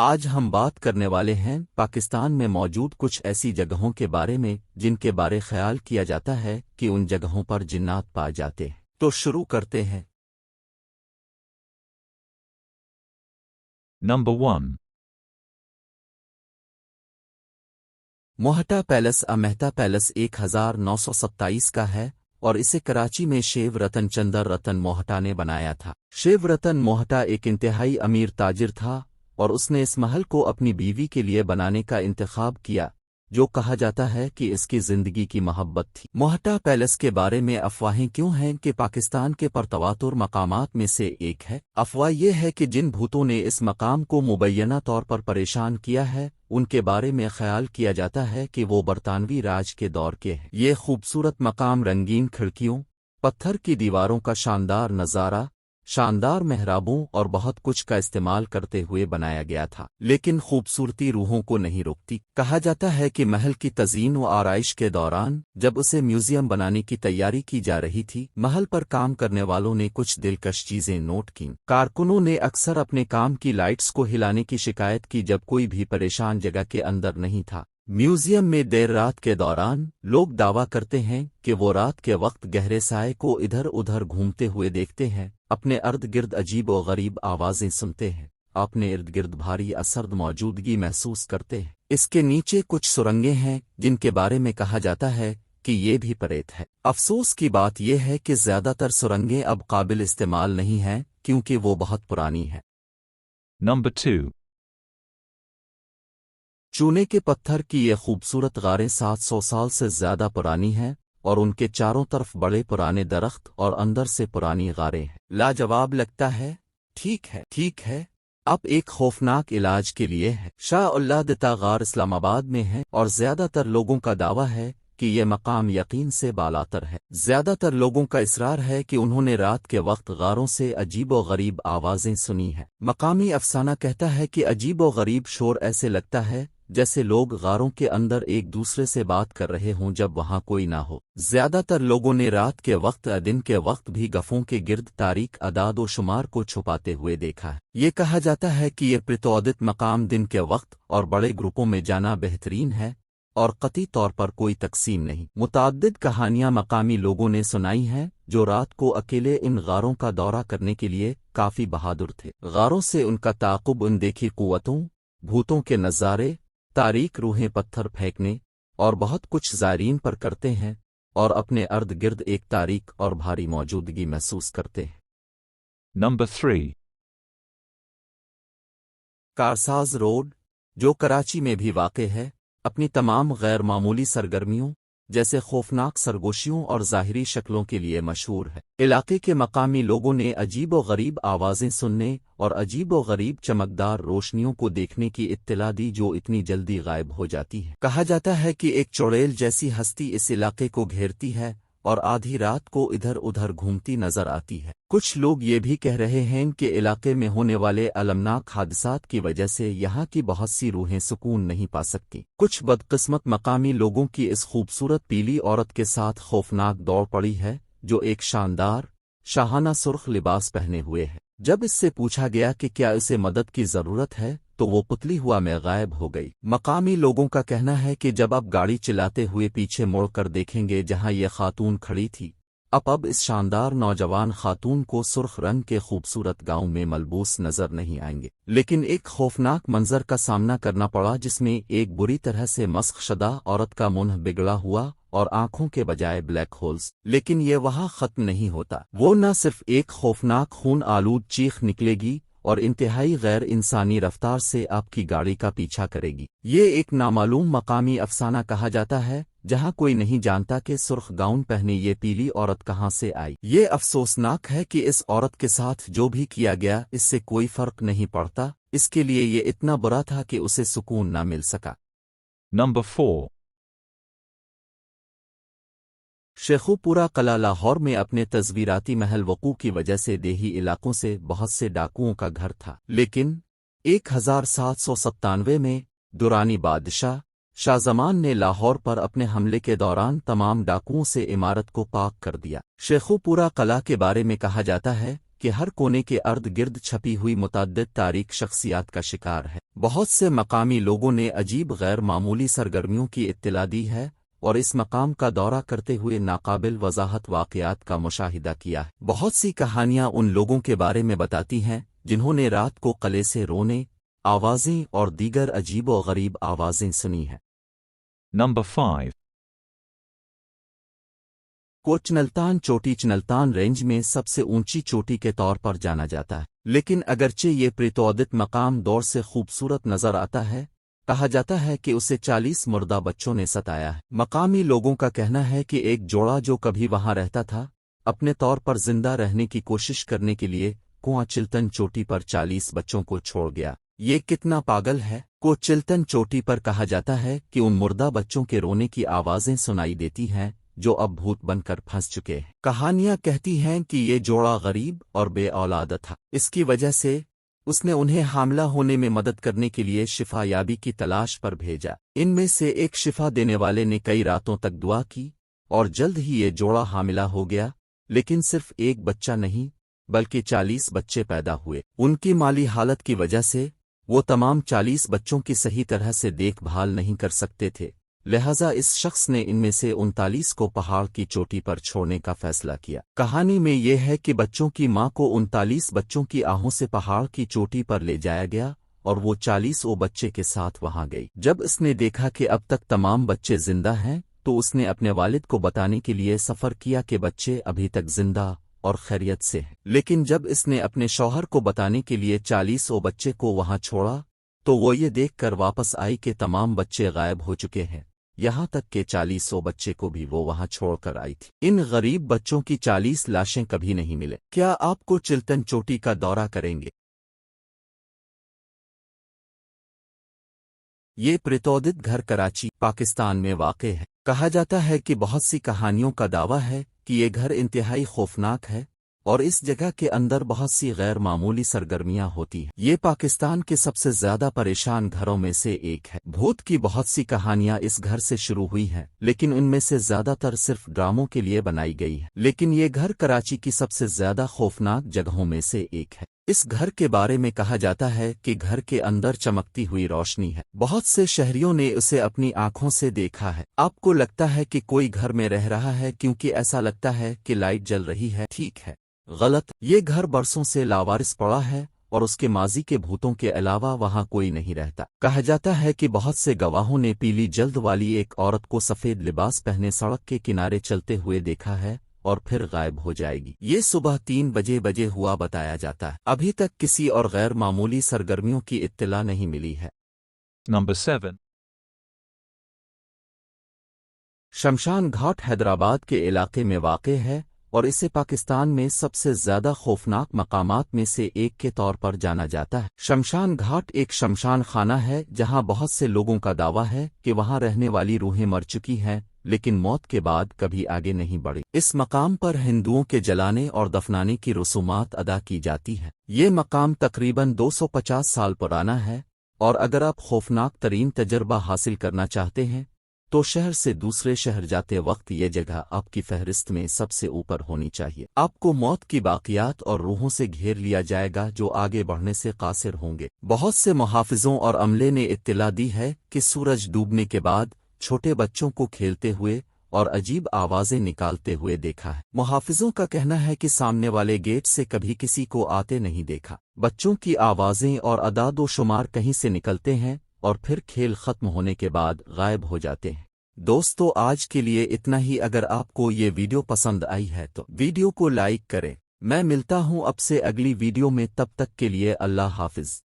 آج ہم بات کرنے والے ہیں پاکستان میں موجود کچھ ایسی جگہوں کے بارے میں جن کے بارے خیال کیا جاتا ہے کہ ان جگہوں پر جنات پائے جاتے ہیں۔ تو شروع کرتے ہیں۔ Number 1. موہٹا پیلس مہتا پیلس 1927 کا ہے اور اسے کراچی میں شیو رتن چندر رتن موہٹا نے بنایا تھا۔ شیو رتن موہٹا ایک انتہائی امیر تاجر تھا اور اس نے اس محل کو اپنی بیوی کے لیے بنانے کا انتخاب کیا، جو کہا جاتا ہے کہ اس کی زندگی کی محبت تھی۔ موہٹا پیلس کے بارے میں افواہیں کیوں ہیں کہ پاکستان کے پرتواتر مقامات میں سے ایک ہے۔ افواہ یہ ہے کہ جن بھوتوں نے اس مقام کو مبینہ طور پر پریشان کیا ہے ان کے بارے میں خیال کیا جاتا ہے کہ وہ برطانوی راج کے دور کے ہیں۔ یہ خوبصورت مقام رنگین کھڑکیوں، پتھر کی دیواروں کا شاندار نظارہ، شاندار محرابوں اور بہت کچھ کا استعمال کرتے ہوئے بنایا گیا تھا، لیکن خوبصورتی روحوں کو نہیں روکتی۔ کہا جاتا ہے کہ محل کی تزئین و آرائش کے دوران جب اسے میوزیم بنانے کی تیاری کی جا رہی تھی، محل پر کام کرنے والوں نے کچھ دلکش چیزیں نوٹ کیں۔ کارکنوں نے اکثر اپنے کام کی لائٹس کو ہلانے کی شکایت کی جب کوئی بھی پریشان جگہ کے اندر نہیں تھا۔ میوزیم میں دیر رات کے دوران لوگ دعویٰ کرتے ہیں کہ وہ رات کے وقت گہرے سائے کو ادھر ادھر گھومتے ہوئے دیکھتے ہیں، اپنے ارد گرد عجیب و غریب آوازیں سنتے ہیں، اپنے ارد گرد بھاری اسرد موجودگی محسوس کرتے ہیں۔ اس کے نیچے کچھ سرنگیں ہیں جن کے بارے میں کہا جاتا ہے کہ یہ بھی پریت ہے۔ افسوس کی بات یہ ہے کہ زیادہ تر سرنگیں اب قابل استعمال نہیں ہیں کیونکہ وہ بہت پرانی ہیں۔ Number 2. چونے کے پتھر کی یہ خوبصورت غاریں 700 سال سے زیادہ پرانی ہیں اور ان کے چاروں طرف بڑے پرانے درخت اور اندر سے پرانی غاریں ہیں۔ لاجواب لگتا ہے؟ ٹھیک ہے۔ اب ایک خوفناک علاج کے لیے ہے۔ شاہ اللہ دتا غار اسلام آباد میں ہے اور زیادہ تر لوگوں کا دعویٰ ہے کہ یہ مقام یقین سے بالاتر ہے۔ زیادہ تر لوگوں کا اصرار ہے کہ انہوں نے رات کے وقت غاروں سے عجیب و غریب آوازیں سنی ہیں۔ مقامی افسانہ کہتا ہے کہ عجیب و غریب شور ایسے لگتا ہے جیسے لوگ غاروں کے اندر ایک دوسرے سے بات کر رہے ہوں جب وہاں کوئی نہ ہو۔ زیادہ تر لوگوں نے رات کے وقت دن کے وقت بھی گفوں کے گرد تاریک اعداد و شمار کو چھپاتے ہوئے دیکھا ہے۔ یہ کہا جاتا ہے کہ یہ پرتوادت مقام دن کے وقت اور بڑے گروپوں میں جانا بہترین ہے اور قطعی طور پر کوئی تقسیم نہیں۔ متعدد کہانیاں مقامی لوگوں نے سنائی ہیں جو رات کو اکیلے ان غاروں کا دورہ کرنے کے لیے کافی بہادر تھے۔ غاروں سے ان کا تعاقب اندیکھی قوتوں، بھوتوں کے نظارے، تاریک روحیں پتھر پھینکنے اور بہت کچھ زائرین پر کرتے ہیں اور اپنے ارد گرد ایک تاریک اور بھاری موجودگی محسوس کرتے ہیں۔ Number 3. کارساز روڈ، جو کراچی میں بھی واقع ہے، اپنی تمام غیر معمولی سرگرمیوں جیسے خوفناک سرگوشیوں اور ظاہری شکلوں کے لیے مشہور ہے۔ علاقے کے مقامی لوگوں نے عجیب و غریب آوازیں سننے اور عجیب و غریب چمکدار روشنیوں کو دیکھنے کی اطلاع دی جو اتنی جلدی غائب ہو جاتی ہیں۔ کہا جاتا ہے کہ ایک چڑیل جیسی ہستی اس علاقے کو گھیرتی ہے اور آدھی رات کو ادھر ادھر گھومتی نظر آتی ہے۔ کچھ لوگ یہ بھی کہہ رہے ہیں کہ علاقے میں ہونے والے المناک حادثات کی وجہ سے یہاں کی بہت سی روحیں سکون نہیں پا سکتی۔ کچھ بدقسمت مقامی لوگوں کی اس خوبصورت پیلی عورت کے ساتھ خوفناک دوڑ پڑی ہے جو ایک شاندار، شاہانہ سرخ لباس پہنے ہوئے ہے۔ جب اس سے پوچھا گیا کہ کیا اسے مدد کی ضرورت ہے تو وہ پتلی ہوا میں غائب ہو گئی۔ مقامی لوگوں کا کہنا ہے کہ جب آپ گاڑی چلاتے ہوئے پیچھے مڑ کر دیکھیں گے جہاں یہ خاتون کھڑی تھی، اب اس شاندار نوجوان خاتون کو سرخ رنگ کے خوبصورت گاؤں میں ملبوس نظر نہیں آئیں گے، لیکن ایک خوفناک منظر کا سامنا کرنا پڑا جس میں ایک بری طرح سے مسخ شدہ عورت کا منہ بگڑا ہوا اور آنکھوں کے بجائے بلیک ہولز۔ لیکن یہ وہاں ختم نہیں ہوتا، وہ نہ صرف ایک خوفناک خون آلود چیخ نکلے گی اور انتہائی غیر انسانی رفتار سے آپ کی گاڑی کا پیچھا کرے گی۔ یہ ایک نامعلوم مقامی افسانہ کہا جاتا ہے جہاں کوئی نہیں جانتا کہ سرخ گاؤن پہنے یہ پیلی عورت کہاں سے آئی۔ یہ افسوسناک ہے کہ اس عورت کے ساتھ جو بھی کیا گیا اس سے کوئی فرق نہیں پڑتا، اس کے لیے یہ اتنا برا تھا کہ اسے سکون نہ مل سکا۔ Number 4. شیخو پورہ قلعہ لاہور میں اپنے تصویراتی محل وقوع کی وجہ سے دیہی علاقوں سے بہت سے ڈاکوؤں کا گھر تھا، لیکن 1797 میں دورانی بادشاہ شاہ زمان نے لاہور پر اپنے حملے کے دوران تمام ڈاکوؤں سے عمارت کو پاک کر دیا۔ شیخو پورہ قلعہ کے بارے میں کہا جاتا ہے کہ ہر کونے کے ارد گرد چھپی ہوئی متعدد تاریک شخصیات کا شکار ہے۔ بہت سے مقامی لوگوں نے عجیب غیر معمولی سرگرمیوں کی اطلاع دی ہے اور اس مقام کا دورہ کرتے ہوئے ناقابل وضاحت واقعات کا مشاہدہ کیا ہے۔ بہت سی کہانیاں ان لوگوں کے بارے میں بتاتی ہیں جنہوں نے رات کو قلعے سے رونے آوازیں اور دیگر عجیب و غریب آوازیں سنی ہیں۔ Number 5. کو چنلتان چوٹی چنلتان رینج میں سب سے اونچی چوٹی کے طور پر جانا جاتا ہے، لیکن اگرچہ یہ پرتودت مقام دور سے خوبصورت نظر آتا ہے، کہا جاتا ہے کہ اسے 40 مردہ بچوں نے ستایا ہے۔ مقامی لوگوں کا کہنا ہے کہ ایک جوڑا جو کبھی وہاں رہتا تھا، اپنے طور پر زندہ رہنے کی کوشش کرنے کے لیے کنواں چلتن چوٹی پر 40 بچوں کو چھوڑ گیا۔ یہ کتنا پاگل ہے! کو چلتن چوٹی پر کہا جاتا ہے کہ ان مردہ بچوں کے رونے کی آوازیں سنائی دیتی ہیں جو اب بھوت بن کر پھنس چکے ہیں۔ کہانیاں کہتی ہیں کہ یہ جوڑا غریب اور بے اولاد تھا، اس کی وجہ سے اس نے انہیں حاملہ ہونے میں مدد کرنے کے لیے شفا یابی کی تلاش پر بھیجا۔ ان میں سے ایک شفا دینے والے نے کئی راتوں تک دعا کی اور جلد ہی یہ جوڑا حاملہ ہو گیا، لیکن صرف ایک بچہ نہیں بلکہ 40 بچے پیدا ہوئے۔ ان کی مالی حالت کی وجہ سے وہ تمام 40 بچوں کی صحیح طرح سے دیکھ بھال نہیں کر سکتے تھے، لہذا اس شخص نے ان میں سے 39 کو پہاڑ کی چوٹی پر چھوڑنے کا فیصلہ کیا۔ کہانی میں یہ ہے کہ بچوں کی ماں کو 39 بچوں کی آہوں سے پہاڑ کی چوٹی پر لے جایا گیا اور وہ 40 بچے کے ساتھ وہاں گئی۔ جب اس نے دیکھا کہ اب تک تمام بچے زندہ ہیں تو اس نے اپنے والد کو بتانے کے لیے سفر کیا کہ بچے ابھی تک زندہ اور خیریت سے ہیں، لیکن جب اس نے اپنے شوہر کو بتانے کے لیے 40 بچے کو وہاں چھوڑا تو وہ یہ دیکھ کر واپس آئی کہ تمام بچے غائب ہو چکے ہیں، یہاں تک کہ 40 بچے کو بھی وہ وہاں چھوڑ کر آئی تھی۔ ان غریب بچوں کی 40 لاشیں کبھی نہیں ملے۔ کیا آپ کو چلتن چوٹی کا دورہ کریں گے؟ یہ پرتودت گھر کراچی، پاکستان میں واقع ہے۔ کہا جاتا ہے کہ بہت سی کہانیوں کا دعویٰ ہے کہ یہ گھر انتہائی خوفناک ہے اور اس جگہ کے اندر بہت سی غیر معمولی سرگرمیاں ہوتی ہیں۔ یہ پاکستان کے سب سے زیادہ پریشان گھروں میں سے ایک ہے۔ بھوت کی بہت سی کہانیاں اس گھر سے شروع ہوئی ہیں، لیکن ان میں سے زیادہ تر صرف ڈراموں کے لیے بنائی گئی ہے، لیکن یہ گھر کراچی کی سب سے زیادہ خوفناک جگہوں میں سے ایک ہے۔ اس گھر کے بارے میں کہا جاتا ہے کہ گھر کے اندر چمکتی ہوئی روشنی ہے۔ بہت سے شہریوں نے اسے اپنی آنکھوں سے دیکھا ہے۔ آپ کو لگتا ہے کہ کوئی گھر میں رہ رہا ہے کیونکہ ایسا لگتا ہے کہ لائٹ جل رہی ہے؟ ٹھیک ہے، غلط۔ یہ گھر برسوں سے لاوارث پڑا ہے اور اس کے ماضی کے بھوتوں کے علاوہ وہاں کوئی نہیں رہتا۔ کہا جاتا ہے کہ بہت سے گواہوں نے پیلی جلد والی ایک عورت کو سفید لباس پہنے سڑک کے کنارے چلتے ہوئے دیکھا ہے اور پھر غائب ہو جائے گی۔ یہ صبح 3 بجے ہوا بتایا جاتا ہے۔ ابھی تک کسی اور غیر معمولی سرگرمیوں کی اطلاع نہیں ملی ہے۔ Number 7. شمشان گھاٹ حیدرآباد کے علاقے میں واقع ہے اور اسے پاکستان میں سب سے زیادہ خوفناک مقامات میں سے ایک کے طور پر جانا جاتا ہے۔ شمشان گھاٹ ایک شمشان خانہ ہے جہاں بہت سے لوگوں کا دعویٰ ہے کہ وہاں رہنے والی روحیں مر چکی ہیں لیکن موت کے بعد کبھی آگے نہیں بڑھی۔ اس مقام پر ہندوؤں کے جلانے اور دفنانے کی رسومات ادا کی جاتی ہیں۔ یہ مقام تقریباً 250 سال پرانا ہے اور اگر آپ خوفناک ترین تجربہ حاصل کرنا چاہتے ہیں تو شہر سے دوسرے شہر جاتے وقت یہ جگہ آپ کی فہرست میں سب سے اوپر ہونی چاہیے۔ آپ کو موت کی باقیات اور روحوں سے گھیر لیا جائے گا جو آگے بڑھنے سے قاصر ہوں گے۔ بہت سے محافظوں اور عملے نے اطلاع دی ہے کہ سورج ڈوبنے کے بعد چھوٹے بچوں کو کھیلتے ہوئے اور عجیب آوازیں نکالتے ہوئے دیکھا ہے۔ محافظوں کا کہنا ہے کہ سامنے والے گیٹ سے کبھی کسی کو آتے نہیں دیکھا۔ بچوں کی آوازیں اور اعداد و شمار کہیں سے نکلتے ہیں اور پھر کھیل ختم ہونے کے بعد غائب ہو جاتے ہیں۔ دوستو، آج کے لیے اتنا ہی۔ اگر آپ کو یہ ویڈیو پسند آئی ہے تو ویڈیو کو لائک کریں۔ میں ملتا ہوں اب سے اگلی ویڈیو میں، تب تک کے لیے اللہ حافظ۔